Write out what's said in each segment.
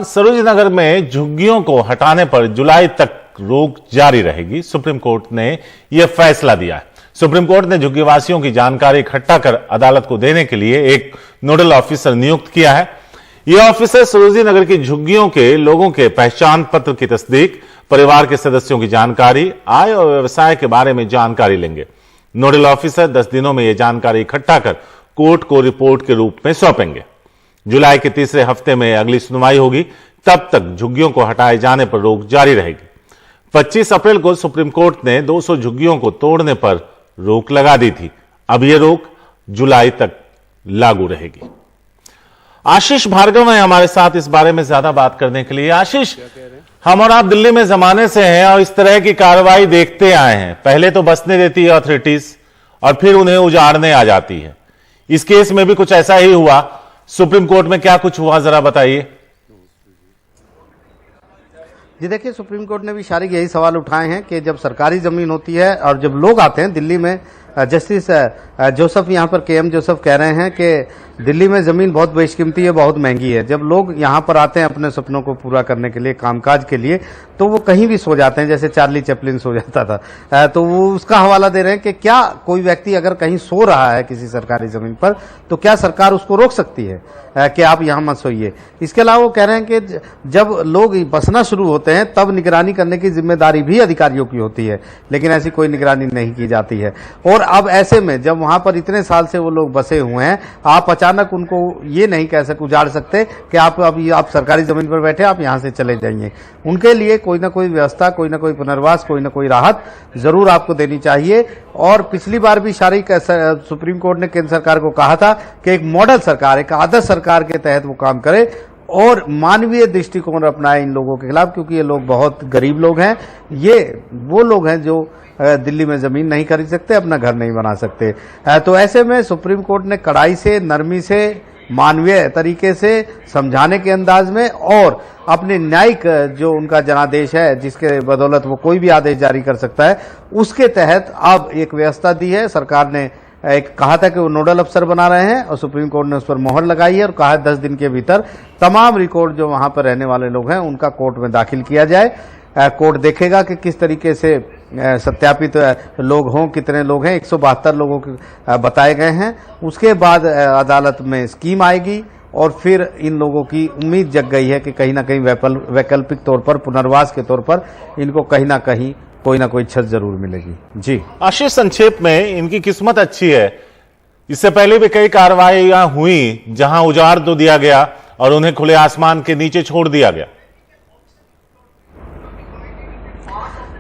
सरोज नगर में झुग्गियों को हटाने पर जुलाई तक रोक जारी रहेगी। सुप्रीम कोर्ट ने यह फैसला दिया है। सुप्रीम कोर्ट ने झुग्गीवासियों की जानकारी इकट्ठा कर अदालत को देने के लिए एक नोडल ऑफिसर नियुक्त किया है। यह ऑफिसर सरोजनी नगर की झुग्गियों के लोगों के पहचान पत्र की तस्दीक, परिवार के सदस्यों की जानकारी, आय और व्यवसाय के बारे में जानकारी लेंगे। नोडल ऑफिसर 10 दिनों में यह जानकारी इकट्ठा कर कोर्ट को रिपोर्ट के रूप में सौंपेंगे। जुलाई के तीसरे हफ्ते में अगली सुनवाई होगी। तब तक झुग्गियों को हटाए जाने पर रोक जारी रहेगी। 25 अप्रैल को सुप्रीम कोर्ट ने 200 झुग्गियों को तोड़ने पर रोक लगा दी थी। अब यह रोक जुलाई तक लागू रहेगी। आशीष भार्गव हैं हमारे साथ इस बारे में ज्यादा बात करने के लिए। आशीष, हम और आप दिल्ली में जमाने से हैं और इस तरह की कार्रवाई देखते आए हैं। पहले तो बसने देती है अथॉरिटीज और फिर उन्हें उजाड़ने आ जाती है। इस केस में भी कुछ ऐसा ही हुआ। सुप्रीम कोर्ट में क्या कुछ हुआ, जरा बताइए। जी देखिए, सुप्रीम कोर्ट ने भी सारे यही सवाल उठाए हैं कि जब सरकारी जमीन होती है और जब लोग आते हैं दिल्ली में, जस्टिस जोसेफ यहाँ पर केएम जोसेफ कह रहे हैं कि दिल्ली में जमीन बहुत बेशकीमती है, बहुत महंगी है। जब लोग यहाँ पर आते हैं अपने सपनों को पूरा करने के लिए, कामकाज के लिए, तो वो कहीं भी सो जाते हैं, जैसे चार्ली चैपलिन सो जाता था। तो वो उसका हवाला दे रहे हैं कि क्या कोई व्यक्ति अगर कहीं सो रहा है किसी सरकारी जमीन पर, तो क्या सरकार उसको रोक सकती है कि आप यहाँ मत सोइए। इसके अलावा वो कह रहे हैं कि जब लोग बसना शुरू होते हैं तब निगरानी करने की जिम्मेदारी भी अधिकारियों की होती है, लेकिन ऐसी कोई निगरानी नहीं की जाती है। और अब ऐसे में जब वहां पर इतने साल से वो लोग बसे हुए हैं, आप अचानक उनको ये नहीं उजाड़ सकते कि आप सरकारी जमीन पर बैठे, आप यहां से चले जाइए। उनके लिए कोई ना कोई व्यवस्था, कोई ना कोई पुनर्वास, कोई ना कोई राहत जरूर आपको देनी चाहिए। और पिछली बार भी सुप्रीम कोर्ट ने केंद्र सरकार को कहा था कि एक मॉडल सरकार, एक आदर्श सरकार के तहत वो काम करे और मानवीय दृष्टिकोण अपनाए इन लोगों के खिलाफ, क्योंकि ये लोग बहुत गरीब लोग हैं। ये वो लोग हैं जो दिल्ली में जमीन नहीं खरीद सकते, अपना घर नहीं बना सकते। तो ऐसे में सुप्रीम कोर्ट ने कड़ाई से, नरमी से, मानवीय तरीके से, समझाने के अंदाज में और अपने न्यायिक जो उनका जनादेश है, जिसके बदौलत वो कोई भी आदेश जारी कर सकता है, उसके तहत अब एक व्यवस्था दी है। सरकार ने एक कहा था कि वो नोडल अफसर बना रहे हैं और सुप्रीम कोर्ट ने उस पर मोहर लगाई है और कहा है 10 दिन के भीतर तमाम रिकॉर्ड जो वहां पर रहने वाले लोग हैं उनका कोर्ट में दाखिल किया जाए। कोर्ट देखेगा कि किस तरीके से सत्यापित लोग हों, कितने लोग हैं। 172 लोगों के बताए गए हैं। उसके बाद अदालत में स्कीम आएगी और फिर इन लोगों की उम्मीद जग गई है कि कहीं ना कहीं वैकल्पिक तौर पर, पुनर्वास के तौर पर इनको कहीं ना कहीं कोई ना कोई छत जरूर मिलेगी। जी आशीष, संक्षेप में इनकी किस्मत अच्छी है। इससे पहले भी कई कार्रवाइयां हुई जहां उजाड़ तो दिया गया और उन्हें खुले आसमान के नीचे छोड़ दिया गया।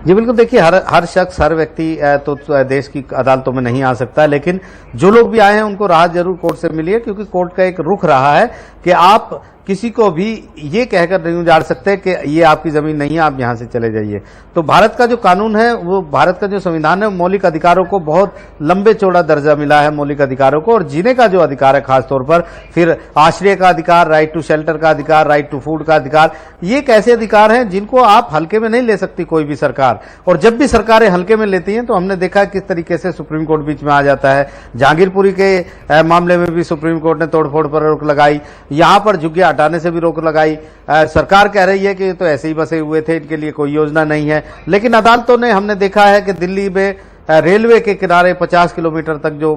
जी बिल्कुल, देखिए हर शख्स, हर व्यक्ति तो देश की अदालतों में नहीं आ सकता, लेकिन जो लोग भी आए हैं उनको राहत जरूर कोर्ट से मिली है, क्योंकि कोर्ट का एक रुख रहा है कि आप किसी को भी ये कहकर नहीं उजाड़ सकते कि ये आपकी जमीन नहीं है, आप यहां से चले जाइए। तो भारत का जो कानून है, वो भारत का जो संविधान है, मौलिक अधिकारों को बहुत लंबे चौड़ा दर्जा मिला है, मौलिक अधिकारों को। और जीने का जो अधिकार है खासतौर पर, फिर आश्रय का अधिकार, राइट टू शेल्टर का अधिकार, राइट टू फूड का अधिकार, ये एक ऐसे अधिकार हैं जिनको आप हल्के में नहीं ले सकती कोई भी सरकार। और जब भी सरकारें हल्के में लेती हैं तो हमने देखा किस तरीके से सुप्रीम कोर्ट बीच में आ जाता है। जहांगीरपुरी के मामले में भी सुप्रीम कोर्ट ने तोड़फोड़ पर रोक लगाई, यहां पर झुग्गियां हटाने से भी रोक लगाई। सरकार कह रही है कि तो ऐसे ही बसे हुए थे, इनके लिए कोई योजना नहीं है। लेकिन अदालतों ने, हमने देखा है कि दिल्ली में रेलवे के किनारे 50 किलोमीटर तक जो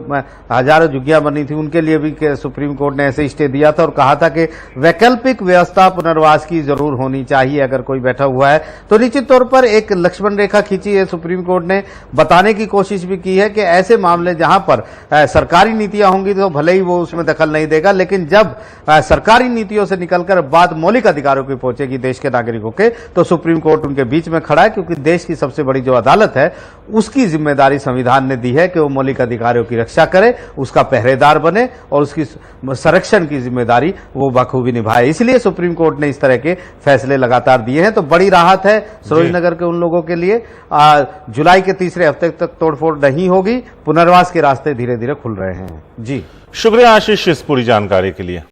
हजारों झुग्गियां बनी थी, उनके लिए भी सुप्रीम कोर्ट ने ऐसे स्टे दिया था और कहा था कि वैकल्पिक व्यवस्था पुनर्वास की जरूर होनी चाहिए। अगर कोई बैठा हुआ है तो निश्चित तौर पर एक लक्ष्मण रेखा खींची है सुप्रीम कोर्ट ने। बताने की कोशिश भी की है कि ऐसे मामले जहां पर सरकारी नीतियां होंगी तो भले ही वो उसमें दखल नहीं देगा, लेकिन जब सरकारी नीतियों से निकलकर बात मौलिक अधिकारों की पहुंचेगी देश के नागरिकों के, तो सुप्रीम कोर्ट उनके बीच में खड़ा है, क्योंकि देश की सबसे बड़ी जो अदालत है उसकी जिम्मेदारी संविधान ने दी है कि वो मौलिक अधिकारों की रक्षा करे, उसका पहरेदार बने और उसकी संरक्षण की जिम्मेदारी वो बखूबी निभाए। इसलिए सुप्रीम कोर्ट ने इस तरह के फैसले लगातार दिए हैं। तो बड़ी राहत है सरोज नगर के उन लोगों के लिए। जुलाई के तीसरे हफ्ते तक तोड़फोड़ नहीं होगी, पुनर्वास के रास्ते धीरे धीरे खुल रहे हैं। जी शुक्रिया आशीष इस पूरी जानकारी के लिए।